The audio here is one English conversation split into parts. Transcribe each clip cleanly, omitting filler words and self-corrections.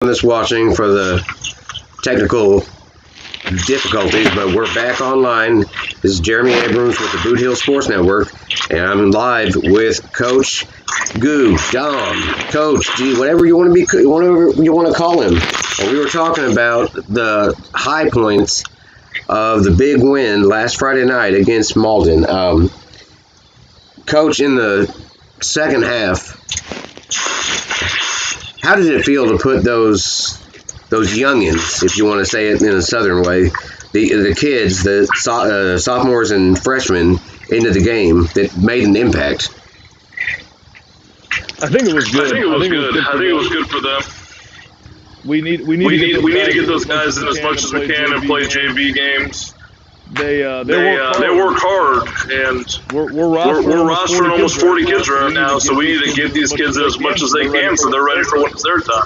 that's watching for the technical difficulties, but we're back online. This is Jeremy Abrams with the Boot Hill Sports Network, and I'm live with Coach Goo, Dom, Coach G, whatever you want to call him. And we were talking about the high points of the big win last Friday night against Malden. Coach, in the second half, how did it feel to put those youngins, if you want to say it in a southern way, the kids, the sophomores and freshmen, into the game that made an impact? I think it was good. I think it was good for them. We need to get those guys in as much as we can and play JV games. They work hard, and we're rostering almost 40 kids right now, so we need to get these kids in as much as they can so they're ready for when it's their time.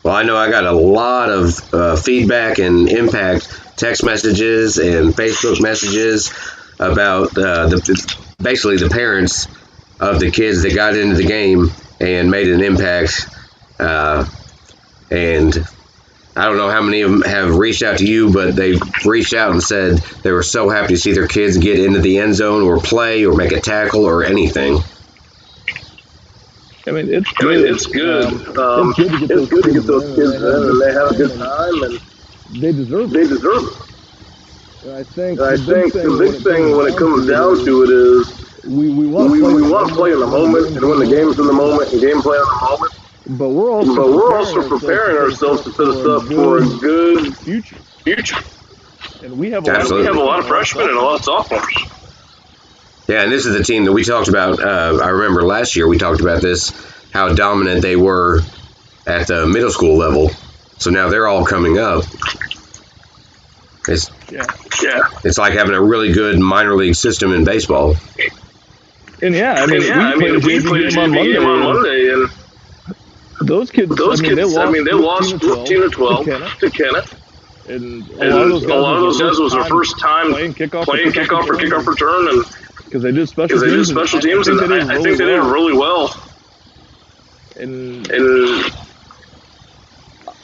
Well, I know I got a lot of feedback and impact text messages and Facebook messages about basically the parents of the kids that got into the game and made an impact. And I don't know how many of them have reached out to you, but they've reached out and said they were so happy to see their kids get into the end zone or play or make a tackle or anything. I mean, it's good. It's good to get those kids in, and they have a good time, and they deserve it. And I think the big thing when it comes down to it is we want to play in the moment and win the games in the moment and game plan in the moment. But we're also preparing ourselves to set us up for a good future. And we have a lot of freshmen and a lot of sophomores. Yeah, and this is the team that we talked about. I remember last year we talked about this, how dominant they were at the middle school level. So now they're all coming up. It's like having a really good minor league system in baseball. And we played a JV game on Monday, and those kids, they lost 14-12 to Kennett. And a lot of those guys was their first time playing kickoff or kickoff return, and because they did special teams, and I think they did really well. And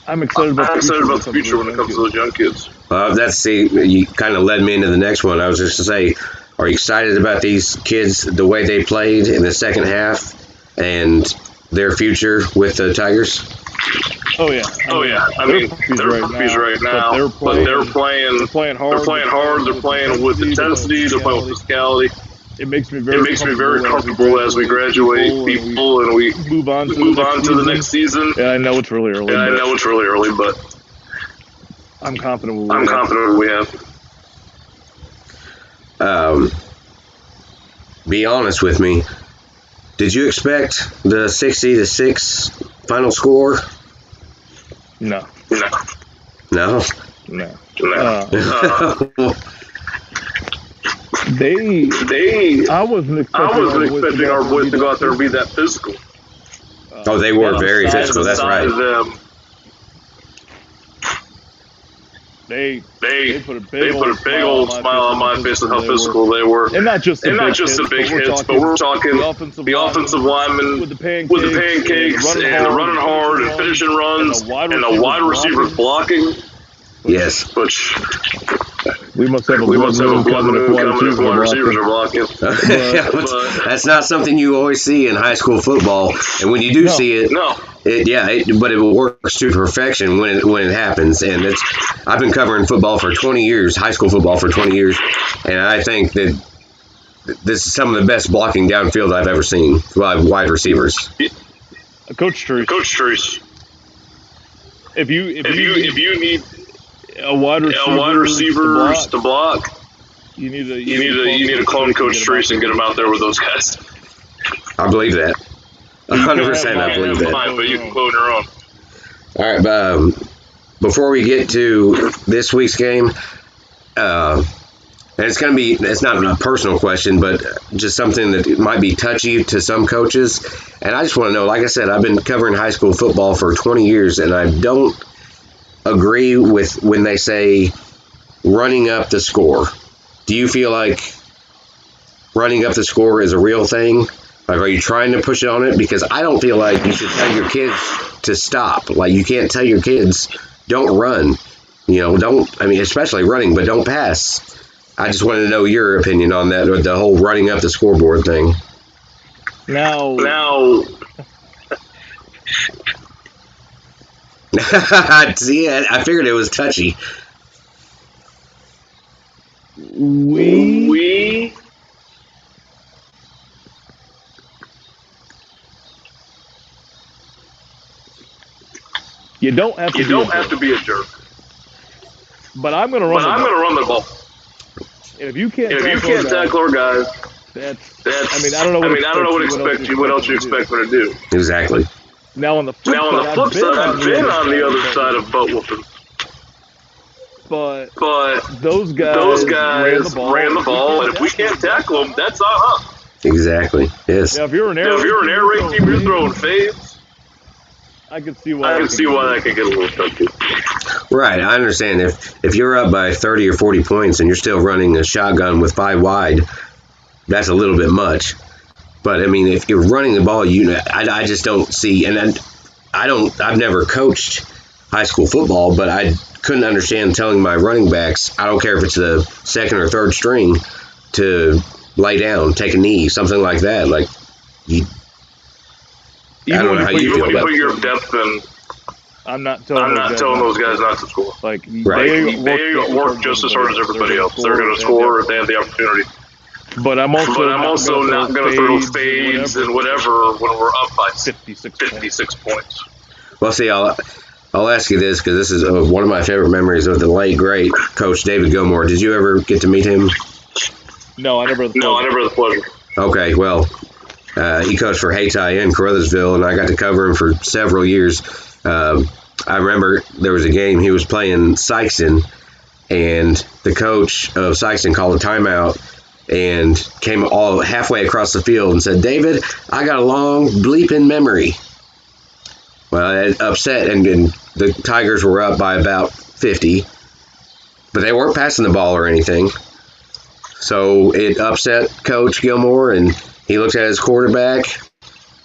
I'm excited about the future when it comes to those young kids. You kind of led me into the next one. I was just to say, are you excited about these kids, the way they played in the second half, and their future with the Tigers? Oh yeah. I mean, they're puppies right now, but they're playing hard. They're playing with intensity. They're playing with physicality. It makes me very comfortable as we graduate people and we move on to the next season. Yeah, I know it's really early. But I'm confident we have. Be honest with me. Did you expect the 60-6 final score? No. No. I wasn't expecting our boys to go out there and be that physical. They were very physical. That's right. They put a big old smile on my face of how physical they were. And not just the big hits, but we're talking the offensive linemen with the pancakes and running hard and finishing runs and the wide receivers blocking. Yes. Which we must have a blood moon coming if wide receivers are blocking. That's not something you always see in high school football, and when you do see it, but it works to perfection when it happens. And I've been covering football for 20 years, high school football for 20 years, and I think that this is some of the best blocking downfield I've ever seen by wide receivers. Coach Trees. If you need a wide receiver to block, you need to clone Coach Trees and get him out there with those guys. I believe that. 100%, I believe that. Fine, but you can clone your own. All right, before we get to this week's game, and it's not a personal question, but just something that might be touchy to some coaches. And I just want to know, like I said, I've been covering high school football for 20 years, and I don't agree with when they say running up the score. Do you feel like running up the score is a real thing? Like, are you trying to push it on it? Because I don't feel like you should tell your kids to stop. Like, you can't tell your kids, don't run. Especially running, but don't pass. I just wanted to know your opinion on that, or the whole running up the scoreboard thing. Now. See, I figured it was touchy. We You don't have to be a jerk. But I'm going to run the ball. And if you can't tackle our guys, that's I don't know what else you expect me to do. Exactly. Now on the flip side, I've been on the other side of butt whooping. But those guys ran the ball, and if we can't tackle them, that's on us. Exactly. Yes. Now, if you're an air raid team, you're throwing fades. I can see why that could get a little touchy. Right, I understand. If you're up by 30 or 40 points and you're still running a shotgun with 5 wide, that's a little bit much. But I mean, if you're running the ball, I just don't see. And I've never coached high school football, but I couldn't understand telling my running backs, I don't care if it's the second or third string, to lay down, take a knee, something like that. Like I don't know how you feel about it. Put your depth in. I'm not telling those guys not to score. Like, right. They work just as hard as everybody else. They're going to score if they have the opportunity. But I'm also not going to throw fades and whatever when we're up by 56 points. Well, see, I'll ask you this, because this is one of my favorite memories of the late, great Coach David Gilmore. Did you ever get to meet him? No, I never had the pleasure. Okay, well, he coached for Hayti in Caruthersville, and I got to cover him for several years. I remember there was a game he was playing Sykeston, and the coach of Sykeston called a timeout and came all halfway across the field and said, "David, I got a long bleeping memory." Well, it upset, and the Tigers were up by about 50, but they weren't passing the ball or anything. So it upset Coach Gilmore, and he looked at his quarterback,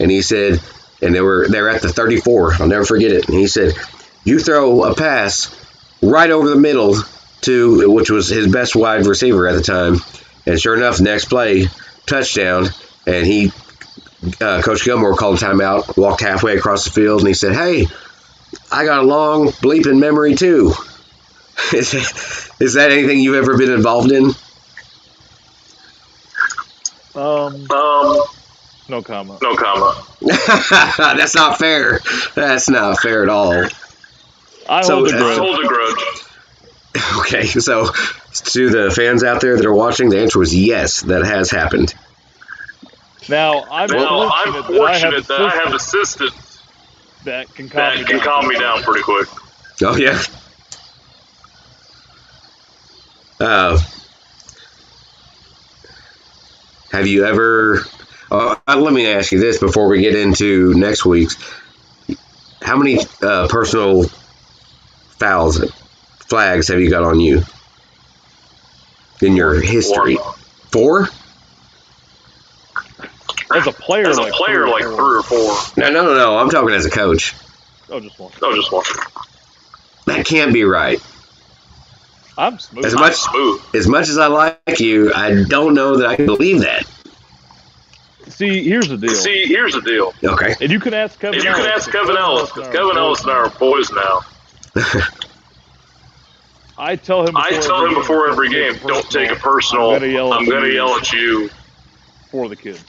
and he said, and they were at the 34. I'll never forget it. And he said, "You throw a pass right over the middle to," which was his best wide receiver at the time. And sure enough, next play, touchdown. And Coach Gilmore called a timeout, walked halfway across the field, and he said, "Hey, I got a long bleeping memory too." Is that anything you've ever been involved in? No comment. That's not fair. That's not fair at all. I hold a grudge. Okay, so to the fans out there that are watching, the answer was yes, that has happened. Now, I'm fortunate that I have assistants that can calm me down pretty quick. Oh, yeah. Have you ever... let me ask you this before we get into next week's. How many personal flags have you got on you in your history? 4? As a player, like 3 or 4. No. I'm talking as a coach. Oh, just one. That can't be right. I'm smooth. As much as I like you, I don't know that I can believe that. See, here's the deal. Okay. And you can ask Kevin Ellis. Kevin Ellis and I are boys now. I tell him before every game, don't take it personal. I'm going to yell at you for the kids.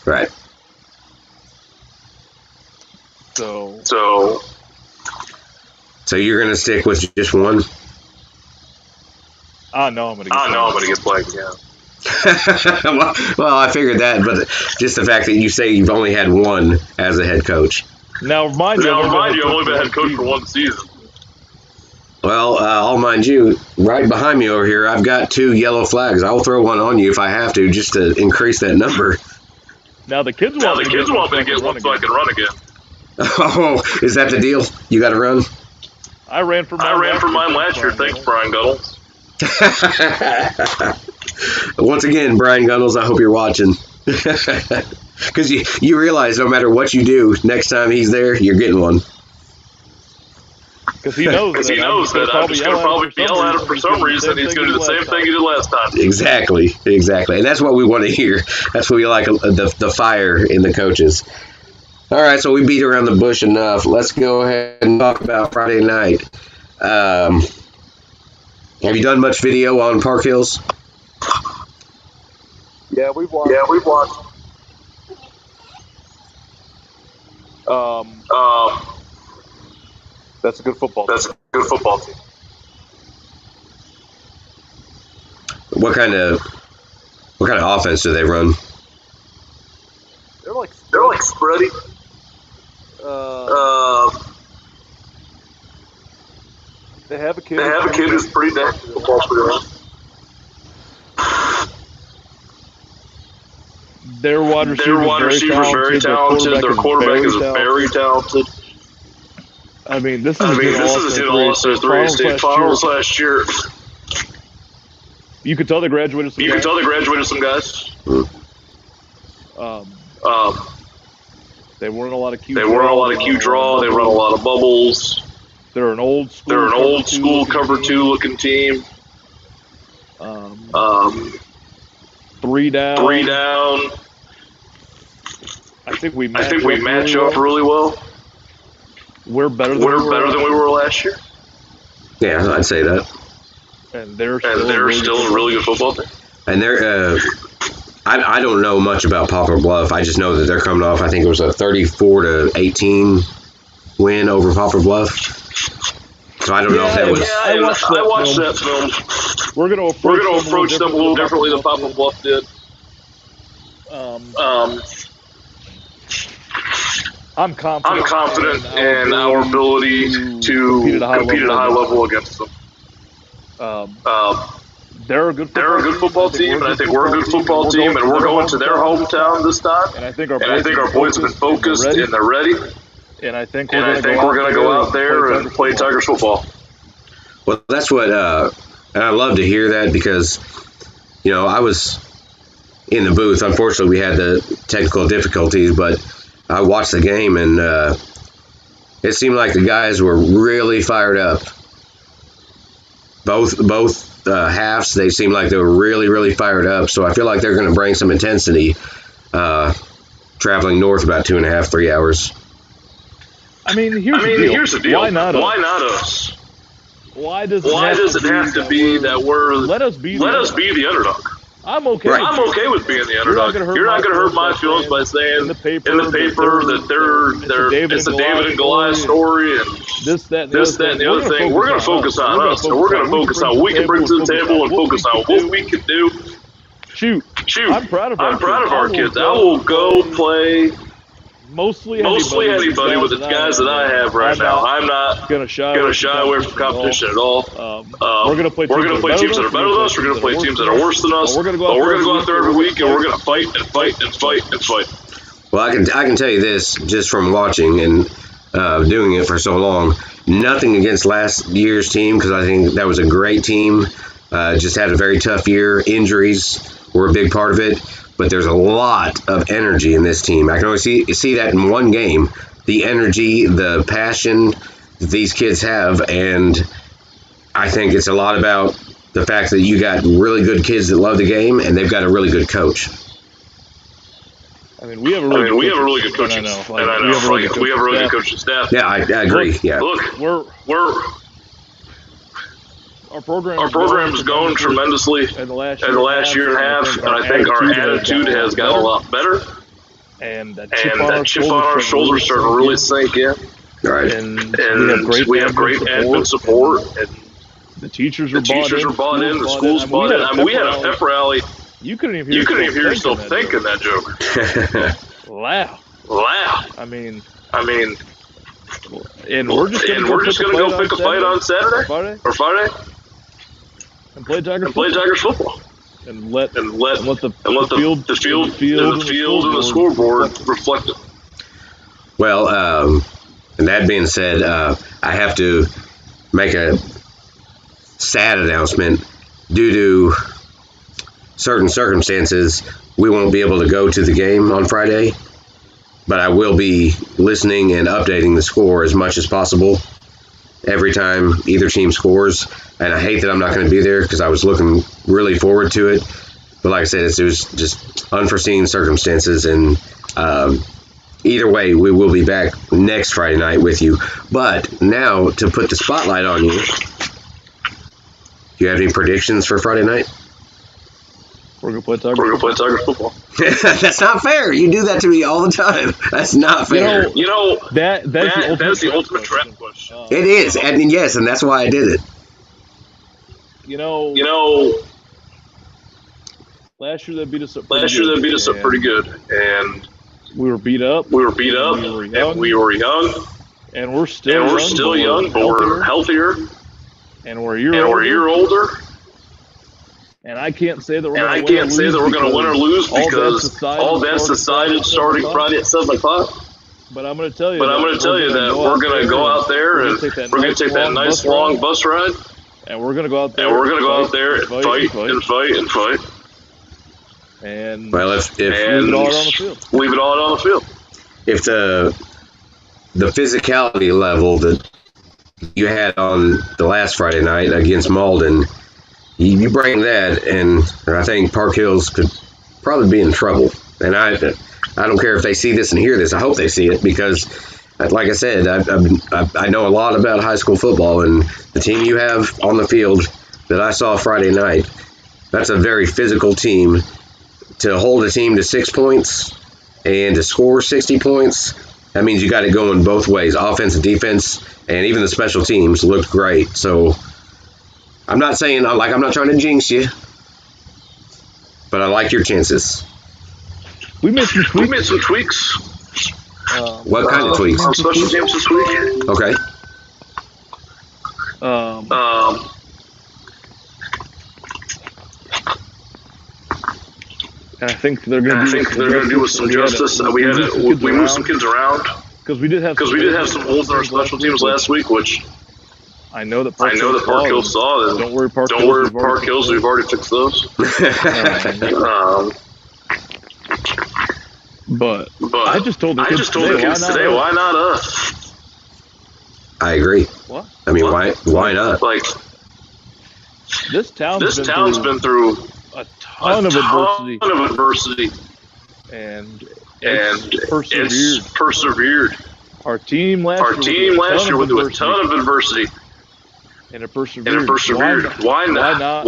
Right. So you're going to stick with just one? I know I'm going to get flagged again. Well, I figured that, but just the fact that you say you've only had one as a head coach. Now, remind you, I've only been head coach for one season. Well, I'll mind you, right behind me over here, I've got 2 yellow flags. I'll throw one on you if I have to, just to increase that number. Now, the kids want me to get one so I can run again. Oh, is that the deal? You got to run? I ran for mine last year. Thanks, Brian Gunnels. Once again, Brian Gunnels, I hope you're watching. Because you realize no matter what you do, next time he's there, you're getting one. Because he knows that I'm just going to probably yell at him for some reason. He's going to do the same thing he did last time. Exactly. And that's what we want to hear. That's what we like, the fire in the coaches. All right, so we beat around the bush enough. Let's go ahead and talk about Friday night. Have you done much video on Park Hills? Yeah, we've watched. That's a good football team. What kind of offense do they run? They're like spready. They have a kid. Who's pretty damn football player. Their wide receiver's very talented. Their quarterback is very talented. I mean, this is an All-Star 3 state finals last year. You could tell they graduated some guys. They weren't a lot of Q draw. They run a lot of bubbles. They're an old school cover 2 looking team. 3 down. I think we match up really well. We're better than we were last year. Yeah, I'd say that. And they're still a really good football team. And they're I don't know much about Poplar Bluff. I just know that they're coming off, I think it was a 34-18 win over Poplar Bluff. So I don't know if that was... I watched that film. We're going to approach them a little differently than Poplar Bluff did. I'm confident in our ability to compete at a high level against them. They're a good football team, and I think we're a good football team, and we're going to their hometown this time. And I think our boys have been focused and they're ready. And I think we're going to go out there and play Tigers football. Well, that's what, and I love to hear that because, I was in the booth. Unfortunately, we had the technical difficulties, but I watched the game, and it seemed like the guys were really fired up. Both halves, they seemed like they were really, really fired up. So I feel like they're going to bring some intensity traveling north about 2.5, 3 hours. I mean, here's the deal. Why not us? Why does it have to be that we're... Let us be the underdog. I'm okay. Right. I'm okay with being the underdog. You're not going to hurt my feelings by saying in the paper that it's a David and Goliath story and this, that, and the other thing. We're going to focus on us. And we're going to focus on what we can bring to the table and focus on what we can do. Shoot. I'm proud of our kids. I will go play mostly anybody with the guys that I have right now. I'm not going to shy away from competition at all. We're going to play teams that are better than us. We're going to play teams that are worse than us. But we're going to go out there every week and we're going to fight and fight and fight and fight. Well, I can tell you this just from watching and doing it for so long. Nothing against last year's team because I think that was a great team. Just had a very tough year. Injuries were a big part of it. But there's a lot of energy in this team. I can only see that in one game. The energy, the passion that these kids have, and I think it's a lot about the fact that you got really good kids that love the game, and they've got a really good coach. I mean, we have a really good coaching staff. We have a really good coaching staff. Yeah, I agree. Look, Our program is going tremendously in the last year and a half, and I think our attitude has got a lot better. And that chip on our shoulders starting to really sink in. Right. And we have great admin support. And the teachers are bought in. The schools bought in. I mean, we had a pep rally. You couldn't even hear yourself thinking that joke. Wow. I mean, and we're just gonna go pick a fight on Saturday or Friday. And play Tigers football. And let the field and the scoreboard reflect it. Well, and that being said, I have to make a sad announcement due to certain circumstances, we won't be able to go to the game on Friday, but I will be listening and updating the score as much as possible every time either team scores. And I hate that I'm not going to be there because I was looking really forward to it. But like I said, it was just unforeseen circumstances. And either way, we will be back next Friday night with you. But now, to put the spotlight on you, do you have any predictions for Friday night? We're going to play Tiger football. That's not fair. You do that to me all the time. That's not fair. That's the ultimate trap question. It is. And yes, and that's why I did it. Last year they beat us up pretty good. And we were beat up. We were young. And we're still young, but we're healthier. And we're a year older. And I can't say that we're going to win or lose because all that's decided starting Friday at 7 o'clock. But I'm going to tell you that we're going to go out there and we're going to take that nice long bus ride. And we're going to go out there and fight. And well, leave it all on the field. Leave it all on the field. If the physicality level that you had on the last Friday night against Malden, you bring that, and I think Park Hills could probably be in trouble. And I don't care if they see this and hear this. I hope they see it because, like I said, I know a lot about high school football, and the team you have on the field that I saw Friday night, that's a very physical team. To hold a team to 6 points and to score 60 points, that means you got it going both ways, offense and defense, and even the special teams looked great. So I'm not saying, I'm not trying to jinx you, but I like your chances. We made some tweaks. What kind of tweaks? On special teams this week. Okay. And I think they're going to do with some justice. We moved some kids around because we did have some holes in our special teams last week, which I know that Park Hills saw. Don't worry, Park Hills. We've already fixed those. But I just told the kids today, why not us? I agree. What? I mean, why not? Like this town's been through a ton of adversity, and it's persevered. Our team last year went through a ton of adversity, and it persevered. Why not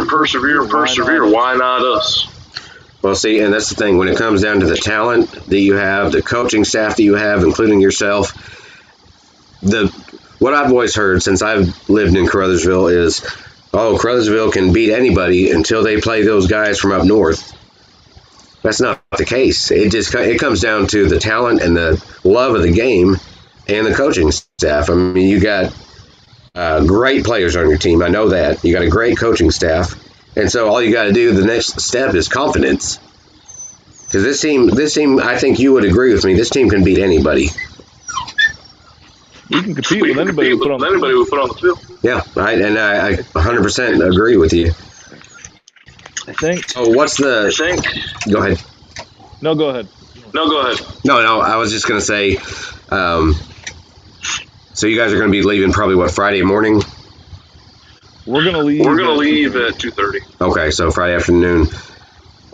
persevere? Why not us? Well, see, and that's the thing. When it comes down to the talent that you have, the coaching staff that you have, including yourself, what I've always heard since I've lived in Caruthersville is, Caruthersville can beat anybody until they play those guys from up north. That's not the case. It comes down to the talent and the love of the game and the coaching staff. I mean, you got great players on your team. I know that. You got a great coaching staff. And so all you got to do, the next step is confidence. Because this team, I think you would agree with me, this team can beat anybody. We can compete with anybody we put on the field. Yeah, right, and I 100% agree with you. I think. So what's the... Go ahead. No, go ahead. No, I was just going to say, so you guys are going to be leaving probably, Friday morning? We're going to leave at 2:30. Okay, so Friday afternoon.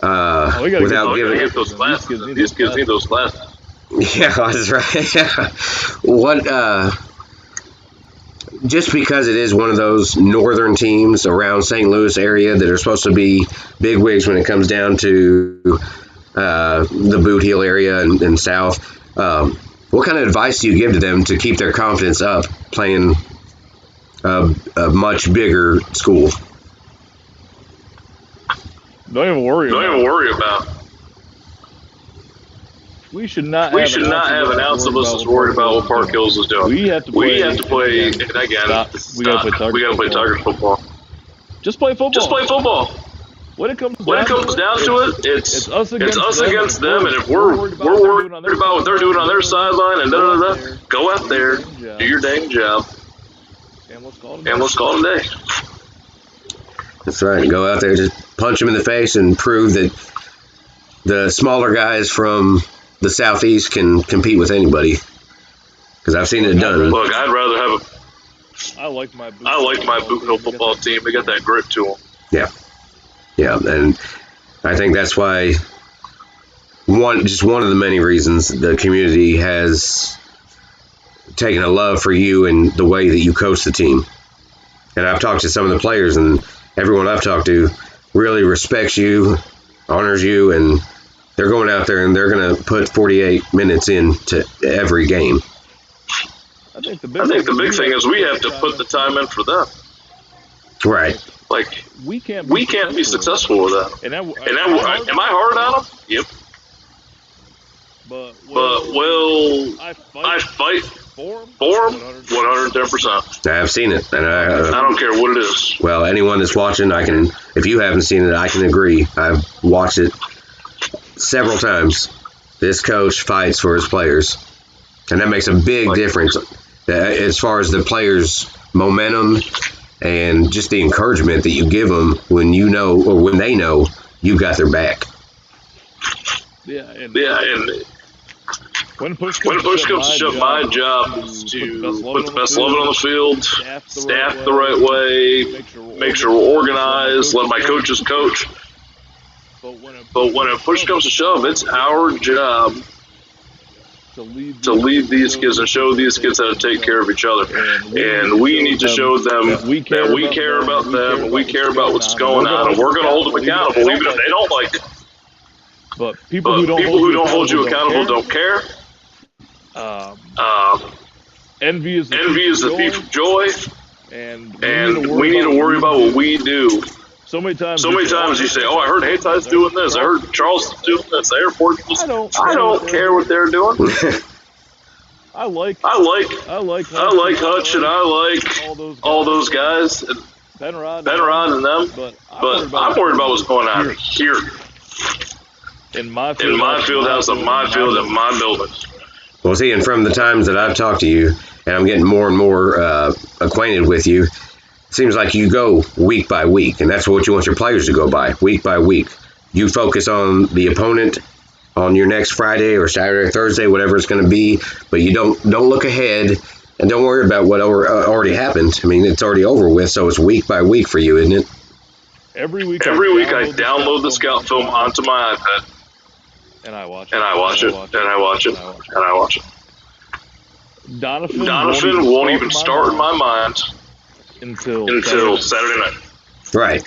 Without giving... These kids need those classes. Yeah, that's right. Just because it is one of those northern teams around St. Louis area that are supposed to be big wigs when it comes down to the Boot Heel area and south, what kind of advice do you give to them to keep their confidence up playing a much bigger school? Don't even worry about. We should not have an ounce of us that's worried about what Park Hills is doing. We have to play. And again, we got to play Tiger football. Just play football. When it comes down to it, it's us against them. And if we're worried about what they're doing on their sideline and go out there, do your dang job, and let's call it a day. That's right. Go out there, just punch them in the face and prove that the smaller guys from the Southeast can compete with anybody. Because I've seen it done. Look, I'd rather have a... I like my Boot Hill football team. They got that grit to them. Yeah. Yeah, and I think that's why one of the many reasons the community has taken a love for you and the way that you coach the team. And I've talked to some of the players, and everyone I've talked to really respects you, honors you, and they're going out there and they're going to put 48 minutes into every game. I think the big thing is we have to put the time in for them. Right. Like, we can't be successful with that. And am I hard on them? Yep. But will I fight for them? 110%. I've seen it, and I don't care what it is. Well, anyone that's watching, if you haven't seen it, I can agree. I've watched it several times. This coach fights for his players, and that makes a big difference as far as the players' momentum and just the encouragement that you give them when you know, or when they know, you got their back. And when push comes to shove, my job is to put the best 11 on the field, staff the right way, make sure we're organized, let my coaches coach. But when a push comes to shove, it's our job to lead these kids and show these kids how to take care of each other. And we need to show them that we care about them, and we care about what's going on, and we're going to hold them accountable, even if they don't like it. But people who don't hold you accountable don't care. Envy is the thief of joy, and we need to worry about what we do. So many times you say, "Oh, I heard Haytai's doing this. I heard Charles is doing this. I don't care what they're doing." I like Hutch, and I like all those guys, and Benrod and them. But I'm worried about what's going on here in my field house, in my field, in my building. Well, see, and from the times that I've talked to you, and I'm getting more and more acquainted with you, it seems like you go week by week, and that's what you want your players to go by, week by week. You focus on the opponent on your next Friday or Saturday or Thursday, whatever it's going to be, but you don't look ahead and don't worry about what already happened. I mean, it's already over with, so it's week by week for you, isn't it? Every week I download the scout film onto my iPad. And I watch it. Donovan won't even start in my mind until Saturday night. Right.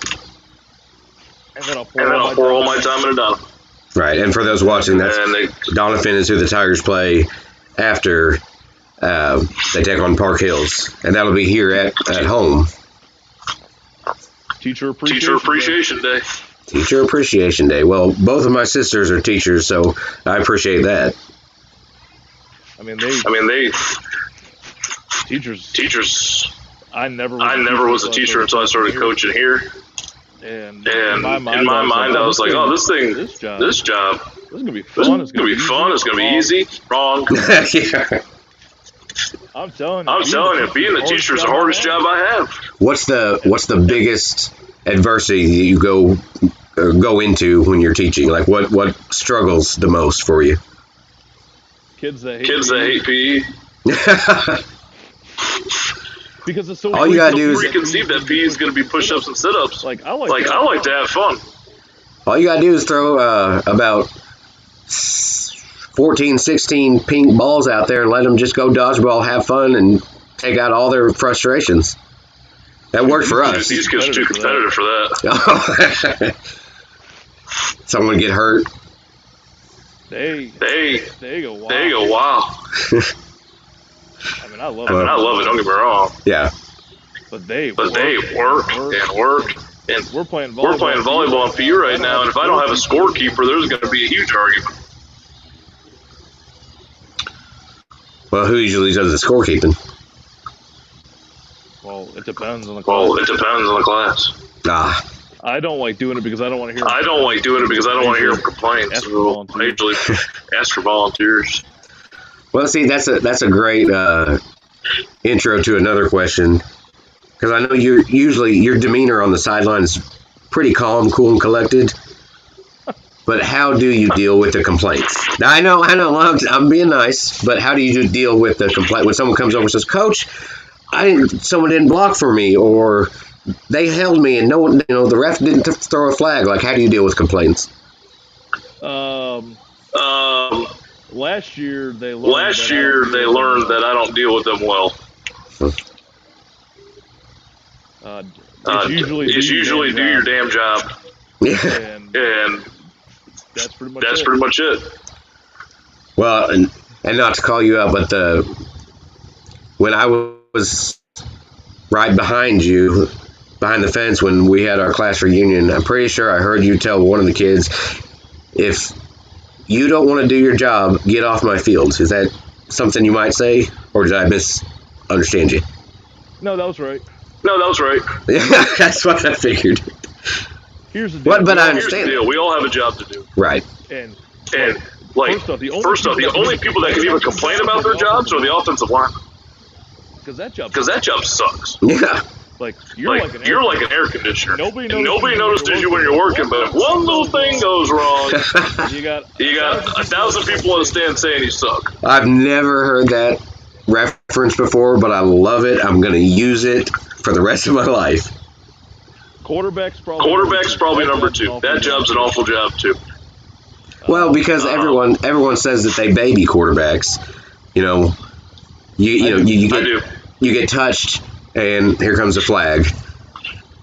And then I'll pour all my time into Donovan. Right, and for those watching, Donovan is who the Tigers play after they take on Park Hills, and that'll be here at home. Teacher Appreciation Day. Teacher Appreciation Day. Well, both of my sisters are teachers, so I appreciate that. I mean, they teachers. I never was a teacher until I started coaching here. And in my mind, I was like, oh, this job is gonna be fun. It's gonna be easy. Wrong. Yeah. I'm telling you, being a teacher is the hardest job I have. What's the biggest adversity that you go into when you're teaching? Like what struggles the most for you? Kids that hate PE. Because it's so all you gotta do is preconceived that PE is going to be push-ups and sit-ups. I like to have fun. All you gotta do is throw about 14, 16 pink balls out there and let them just go dodgeball, have fun, and take out all their frustrations. That worked for us. These kids are too competitive for that. Someone get hurt. They go wow. I mean, I love it. Don't get me wrong. Yeah. But they work. And we're playing volleyball in PU right now, and if I don't have a scorekeeper, there's going to be a huge argument. Well, who usually does the scorekeeping? Well, it depends on the class. Ah. I don't like doing it because I don't want to hear. Complaints. I usually ask for volunteers. Well, see, that's a great intro to another question. Because I know your demeanor on the sideline is pretty calm, cool, and collected. But how do you deal with the complaints? Now, I know, I'm being nice, but how do you deal with the complaint when someone comes over and says, "Coach, someone didn't block for me," or they held me and no one, the ref didn't throw a flag? Like, how do you deal with complaints? Last year they learned that I don't deal with them well. It's usually do your damn job. Yeah. And that's pretty much it. Well, and not to call you out, but when I was right behind you, behind the fence when we had our class reunion, I'm pretty sure I heard you tell one of the kids, "If you don't want to do your job, get off my field." Is that something you might say, or did I misunderstand you? No, that was right. Yeah, that's what I figured. Here's the deal. But I understand. Here's the deal. We all have a job to do. Right. And first off, the only people that can even complain about their jobs are the offensive line. Because that job sucks. Yeah. Like you're like an air conditioner. Nobody notices you when you're working, but if one little thing goes wrong, you got 1,000 people in the stand saying you suck. I've never heard that reference before, but I love it. I'm going to use it for the rest of my life. Quarterback's probably number 2. That job's an awful job too. Well, because everyone says that they baby quarterbacks. You get touched, and here comes a flag.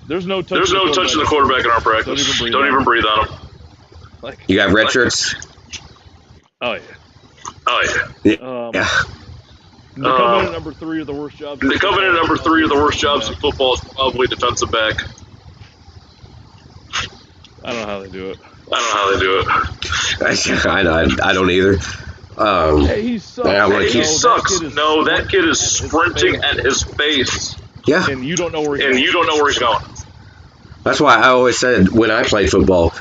There's no touching the quarterback in our practice. Don't even breathe on him. You got red shirts? Oh yeah. Yeah. The covenant number 3 of the worst jobs. The covenant number 3 of the worst jobs in football is probably defensive back. I don't know how they do it. I don't either. Hey, he sucks. He sucks. No, that kid is sprinting at his face. Yeah. And you don't know where he's going. That's why I always said when I played football,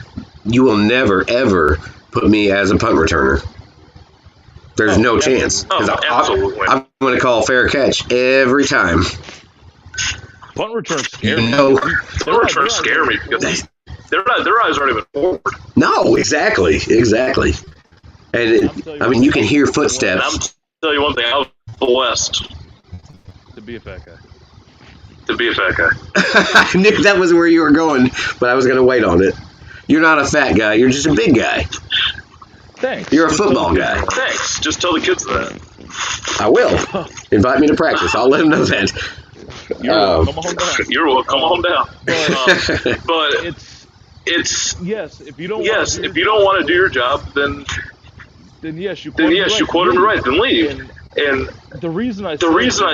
you will never, ever put me as a punt returner. There's no chance. Absolutely. I'm going to call fair catch every time. Punt returns scare me. Punt returns scare me because their eyes aren't even forward. No, exactly. And you can hear footsteps. And I'm tell you one thing, I was blessed to be a fat guy. I knew that was where you were going, but I was going to wait on it. You're not a fat guy. You're just a big guy. Thanks. You're a football guy. Thanks. Just tell the kids that. I will. Invite me to practice. I'll let them know that. You're welcome. Come on down. But it's yes. If you don't want to do your job, then yes, you quote him right. Then leave. And the reason I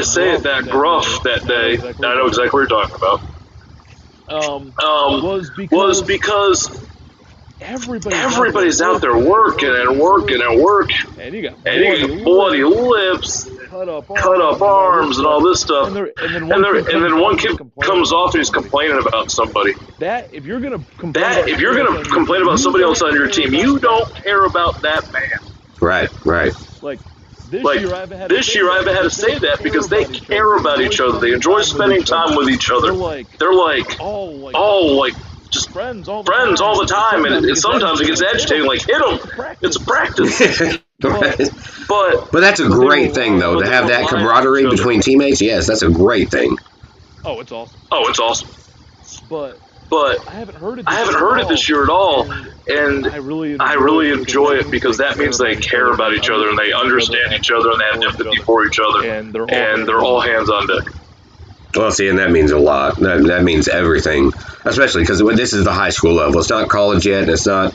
say it that gruff that day, I know exactly what you're talking about. Was because everybody's out there working, and you got bloody lips, cut up arms, and all this stuff. And then one kid comes off and he's complaining about somebody. If you're gonna complain about somebody else on your team, you don't care about that man. Right. This year I haven't had to say that because they care about each other. They enjoy spending time with each other. They're like just friends all the time, and sometimes it gets agitating. Like, hit them. It's a practice. But that's a great thing, though, to have that camaraderie between teammates. Yes, that's a great thing. Oh, it's awesome. But I haven't heard it this year at all, and I really enjoy it because that means they care about each other and they understand each other and they have empathy for each other, and they're all hands on deck. Well, see, and that means a lot. That means everything, especially because this is the high school level. It's not college yet. It's not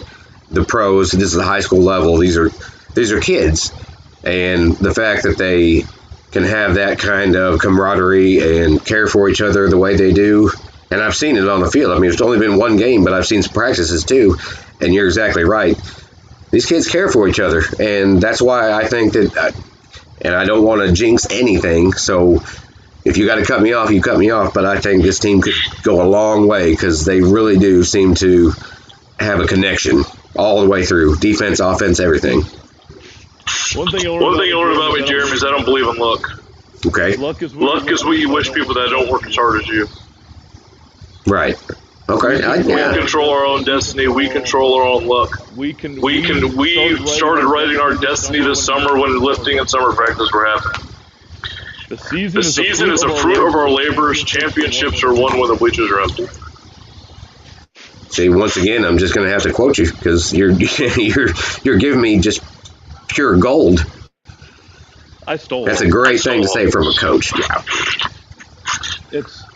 the pros. This is the high school level. These are kids, and the fact that they can have that kind of camaraderie and care for each other the way they do. And I've seen it on the field. I mean, it's only been one game, but I've seen some practices too. And you're exactly right. These kids care for each other. And that's why I think that, and I don't want to jinx anything. So if you got to cut me off, you cut me off. But I think this team could go a long way because they really do seem to have a connection all the way through. Defense, offense, everything. One thing you learn about me, Jeremy, is I don't believe in luck. Okay. Luck is what you wish people that don't work as hard as you. Right. Okay. We control our own destiny. We control our own luck. We started writing our destiny this summer when lifting and summer practice were happening. The season is a fruit of our labors. Championships are won when the bleachers are empty. See, once again, I'm just going to have to quote you because you're giving me just pure gold. I stole. That's a great thing to say from a coach. Yeah.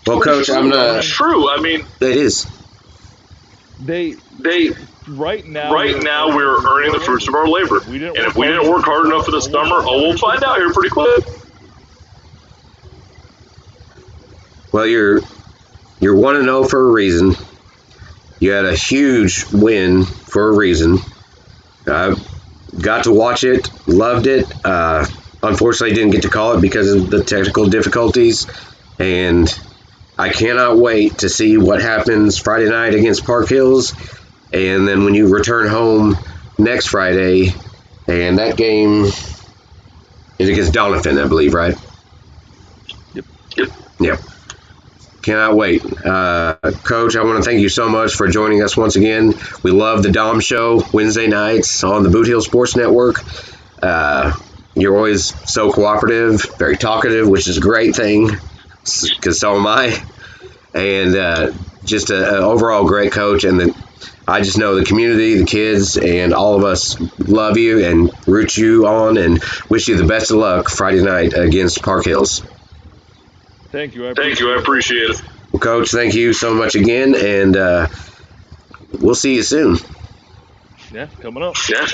Well, Coach, I'm not. It's true. I mean, it is. They right now we're earning the fruits of our labor. And if we didn't work hard enough for the summer, we'll find out here pretty quick. Well, you're 1-0 for a reason. You had a huge win for a reason. I got to watch it, loved it. Unfortunately, didn't get to call it because of the technical difficulties. And I cannot wait to see what happens Friday night against Park Hills. And then when you return home next Friday, and that game is against Donovan, I believe, right? Yep. Cannot wait. Coach, I want to thank you so much for joining us once again. We love the Dom Show Wednesday nights on the Boot Hill Sports Network. You're always so cooperative, very talkative, which is a great thing, because so am I. And just an overall great coach. And I just know the community, the kids, and all of us love you and root you on and wish you the best of luck Friday night against Park Hills. Thank you. I appreciate it. Well, Coach, thank you so much again, and we'll see you soon. Yeah, coming up. Yeah.